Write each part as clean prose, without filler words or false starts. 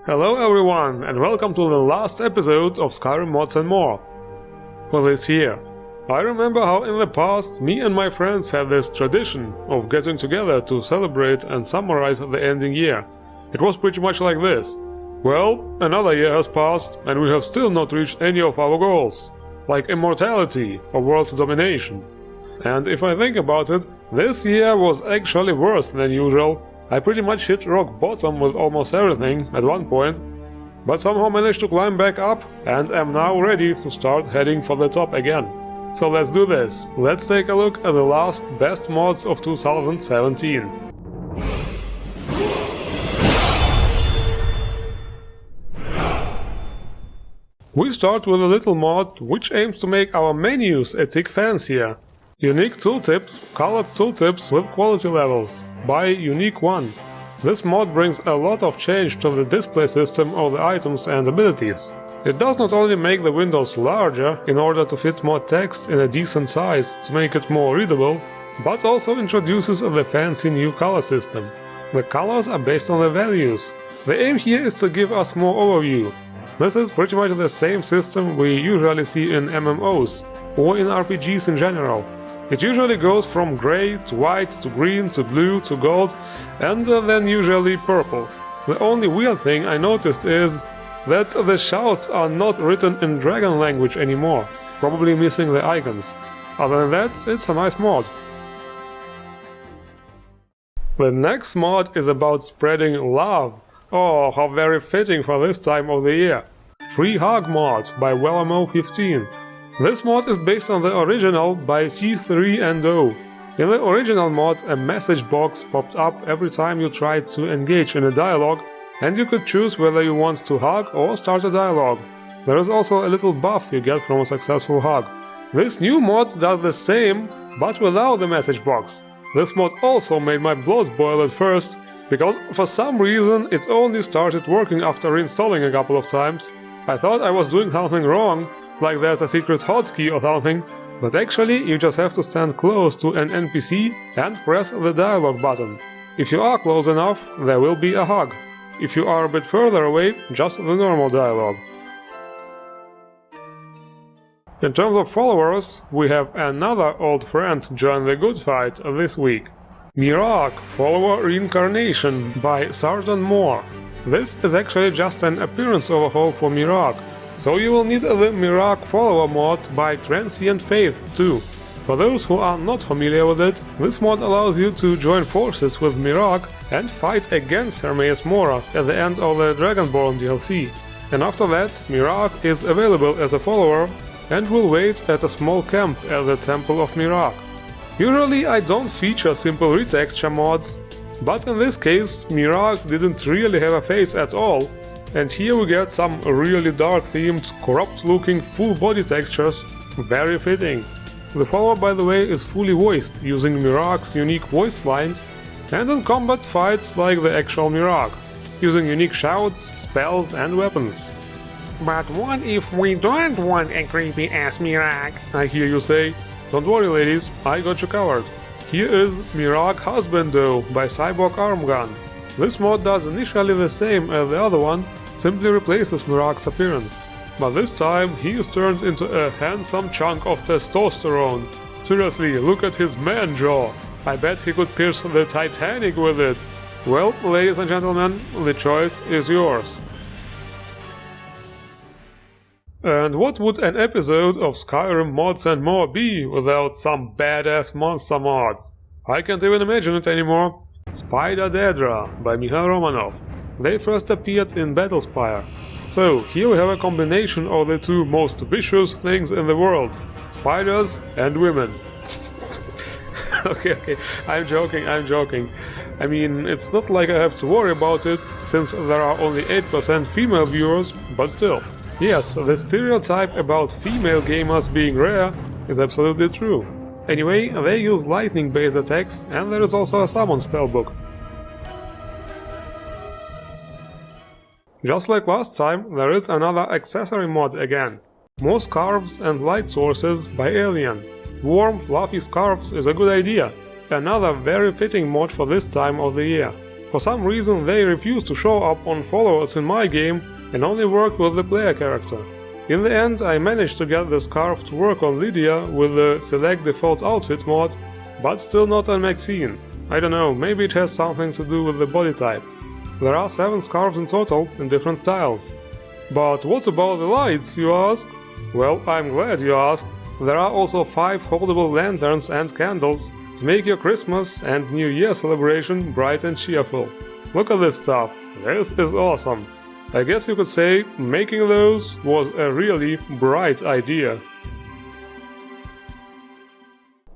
Hello everyone, and welcome to the last episode of Skyrim Mods and More for this year. I remember how in the past me and my friends had this tradition of getting together to celebrate and summarize the ending year. It was pretty much like this. Well, another year has passed and we have still not reached any of our goals, like immortality or world domination. And if I think about it, this year was actually worse than usual. I pretty much hit rock bottom with almost everything at one point, but somehow managed to climb back up and am now ready to start heading for the top again. So let's do this. Let's take a look at the last best mods of 2017. We start with a little mod which aims to make our menus a tick fancier. Unique tooltips, colored tooltips with quality levels, by Unique One. This mod brings a lot of change to the display system of the items and abilities. It does not only make the windows larger in order to fit more text in a decent size to make it more readable, but also introduces the fancy new color system. The colors are based on the values. The aim here is to give us more overview. This is pretty much the same system we usually see in MMOs, or in RPGs in general. It usually goes from grey to white to green to blue to gold and then usually purple. The only weird thing I noticed is that the shouts are not written in dragon language anymore, probably missing the icons. Other than that, it's a nice mod. The next mod is about spreading love. Oh, how very fitting for this time of the year. Free Hug Mods by Wellamo15. This mod is based on the original by T3&O. In the original mods, a message box popped up every time you tried to engage in a dialogue, and you could choose whether you want to hug or start a dialogue. There is also a little buff you get from a successful hug. This new mod does the same, but without the message box. This mod also made my blood boil at first, because for some reason it only started working after reinstalling a couple of times. I thought I was doing something wrong, like there's a secret hotkey or something, but actually you just have to stand close to an NPC and press the dialogue button. If you are close enough, there will be a hug. If you are a bit further away, just the normal dialogue. In terms of followers, we have another old friend join the good fight this week. Miraak follower Reincarnation by Sartan Moore. This is actually just an appearance overhaul for Miraak, so you will need the Miraak follower mod by Transient Faith too. For those who are not familiar with it, this mod allows you to join forces with Miraak and fight against Hermaeus Mora at the end of the Dragonborn DLC. And after that, Miraak is available as a follower and will wait at a small camp at the Temple of Miraak. Usually I don't feature simple retexture mods, but in this case Miraak didn't really have a face at all, and here we get some really dark themed, corrupt looking full body textures, very fitting. The follower, by the way, is fully voiced using Miraak's unique voice lines, and in combat fights like the actual Miraak, using unique shouts, spells and weapons. But what if we don't want a creepy ass Miraak? I hear you say. Don't worry ladies, I got you covered. Here is Miraak Husbando by Cyborg Armgun. This mod does initially the same as the other one, simply replaces Miraak's appearance. But this time he is turned into a handsome chunk of testosterone. Seriously, look at his man jaw. I bet he could pierce the Titanic with it. Well, ladies and gentlemen, the choice is yours. And what would an episode of Skyrim Mods and More be without some badass monster mods? I can't even imagine it anymore. Spider Daedra by Mihail. They first appeared in Battlespire. So, here we have a combination of the two most vicious things in the world: spiders and women. Okay, I'm joking. I mean, it's not like I have to worry about it, since there are only 8% female viewers, but still. Yes, the stereotype about female gamers being rare is absolutely true. Anyway, they use lightning-based attacks, and there is also a summon spellbook. Just like last time, there is another accessory mod again. More scarves and light sources by Alien. Warm, fluffy scarves is a good idea. Another very fitting mod for this time of the year. For some reason they refuse to show up on followers in my game and only work with the player character. In the end I managed to get the scarf to work on Lydia with the Select Default Outfit mod, but still not on Maxine. I don't know, maybe it has something to do with the body type. There are 7 scarves in total in different styles. But what about the lights, you ask? Well, I'm glad you asked. There are also 5 holdable lanterns and candles to make your Christmas and New Year celebration bright and cheerful. Look at this stuff, this is awesome. I guess you could say making those was a really bright idea.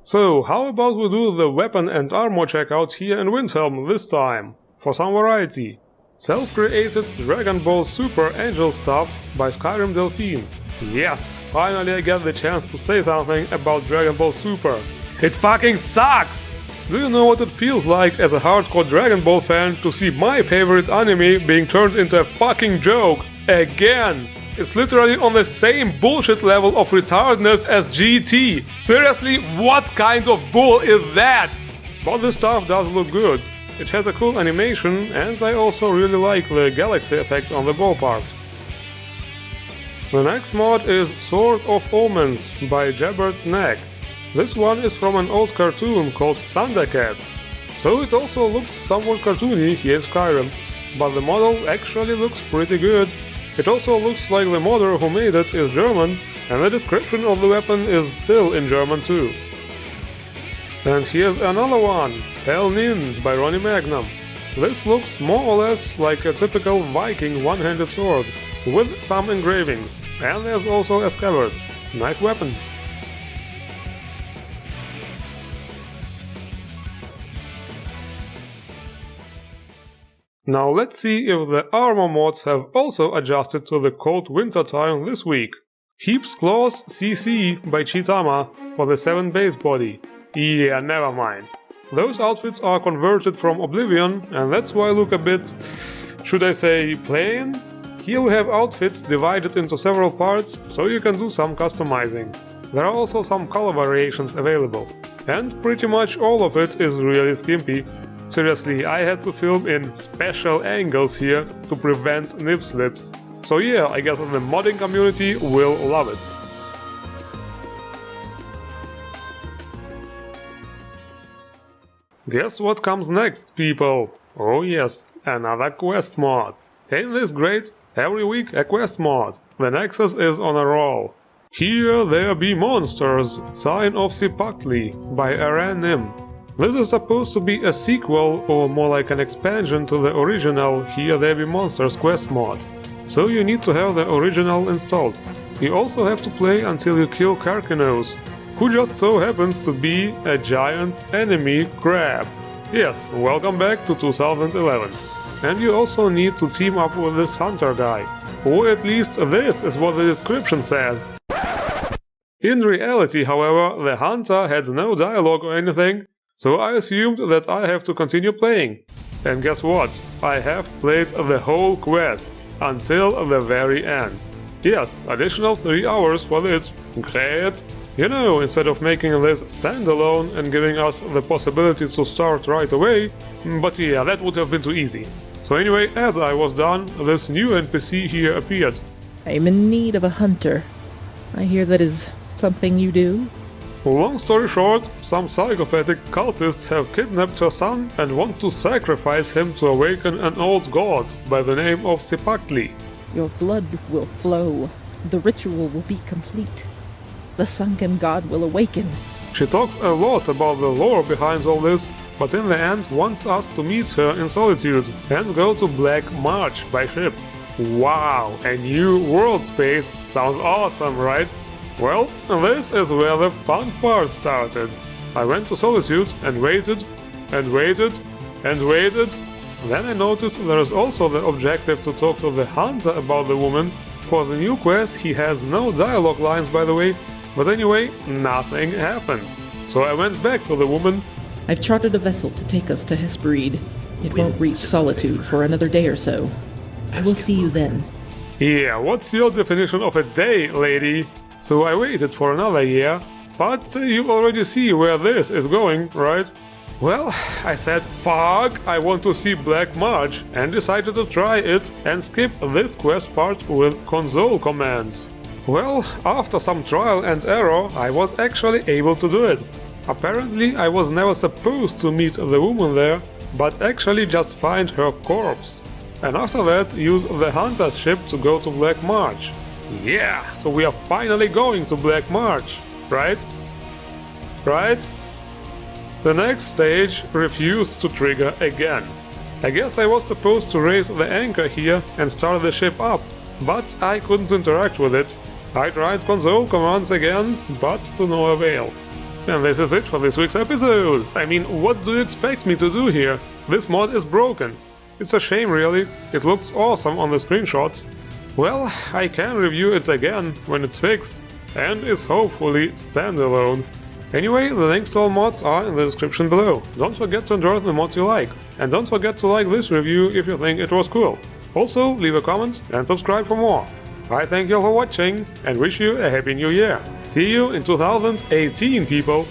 So, how about we do the weapon and armor checkout here in Windhelm this time, for some variety. Self-created Dragon Ball Super Angel stuff by Skyrim Delphine. Yes, finally I get the chance to say something about Dragon Ball Super. It fucking sucks! Do you know what it feels like as a hardcore Dragon Ball fan to see my favorite anime being turned into a fucking joke? Again! It's literally on the same bullshit level of retardedness as GT. Seriously, what kind of bull is that? But the stuff does look good. It has a cool animation and I also really like the galaxy effect on the ball part. The next mod is Sword of Omens by Jabbered Neck. This one is from an old cartoon called Thundercats, so it also looks somewhat cartoony here in Skyrim, but the model actually looks pretty good. It also looks like the modder who made it is German, and the description of the weapon is still in German too. And here's another one, Fel'Nin by Ronnie Magnum. This looks more or less like a typical Viking one-handed sword, with some engravings, and there's also a scabbard. Nice weapon. Now let's see if the armor mods have also adjusted to the cold winter time this week. HepsClothCC by Chitama for the 7 base body. Yeah, never mind. Those outfits are converted from Oblivion and that's why I look a bit, should I say, plain? Here we have outfits divided into several parts, so you can do some customizing. There are also some color variations available. And pretty much all of it is really skimpy. Seriously, I had to film in special angles here to prevent nip slips. So yeah, I guess the modding community will love it. Guess what comes next, people? Oh yes, another quest mod. Ain't this great? Every week a quest mod. The Nexus is on a roll. Here There Be Monsters, Sign of Cipactli by Nim. This is supposed to be a sequel or more like an expansion to the original Here There Be Monsters quest mod. So you need to have the original installed. You also have to play until you kill Karkinos, who just so happens to be a giant enemy crab. Yes, welcome back to 2011. And you also need to team up with this hunter guy, or at least this is what the description says. In reality, however, the hunter had no dialogue or anything, so I assumed that I have to continue playing. And guess what? I have played the whole quest, until the very end. Yes, additional 3 hours for this. Great! You know, instead of making this standalone and giving us the possibility to start right away, but yeah, that would have been too easy. So anyway, as I was done, this new NPC here appeared. I'm in need of a hunter. I hear that is something you do? Long story short, some psychopathic cultists have kidnapped her son and want to sacrifice him to awaken an old god by the name of Cipactli. Your blood will flow. The ritual will be complete. The sunken god will awaken. She talks a lot about the lore behind all this, but in the end wants us to meet her in solitude and go to Black March by ship. Wow, a new world space sounds awesome, right? Well, this is where the fun part started. I went to Solitude and waited, and waited, and waited. Then I noticed there is also the objective to talk to the hunter about the woman. For the new quest he has no dialogue lines, by the way, but anyway, nothing happened. So I went back to the woman. I've chartered a vessel to take us to Hesperid. It won't reach Solitude for another day or so. I will see you then. Yeah, what's your definition of a day, lady? So I waited for another year, but you already see where this is going, right? Well, I said, fuck, I want to see Black Mage, and decided to try it and skip this quest part with console commands. Well, after some trial and error, I was actually able to do it. Apparently, I was never supposed to meet the woman there, but actually just find her corpse. And after that, use the hunter's ship to go to Black Mage. Yeah, so we are finally going to Black Mage, right? Right? The next stage refused to trigger again. I guess I was supposed to raise the anchor here and start the ship up, but I couldn't interact with it. I tried console commands again, but to no avail. And this is it for this week's episode. I mean, what do you expect me to do here? This mod is broken. It's a shame really, it looks awesome on the screenshots. Well, I can review it again when it's fixed, and is hopefully standalone. Anyway, the links to all mods are in the description below. Don't forget to enjoy the mods you like, and don't forget to like this review if you think it was cool. Also, leave a comment and subscribe for more. I thank you all for watching, and wish you a happy new year. See you in 2018, people!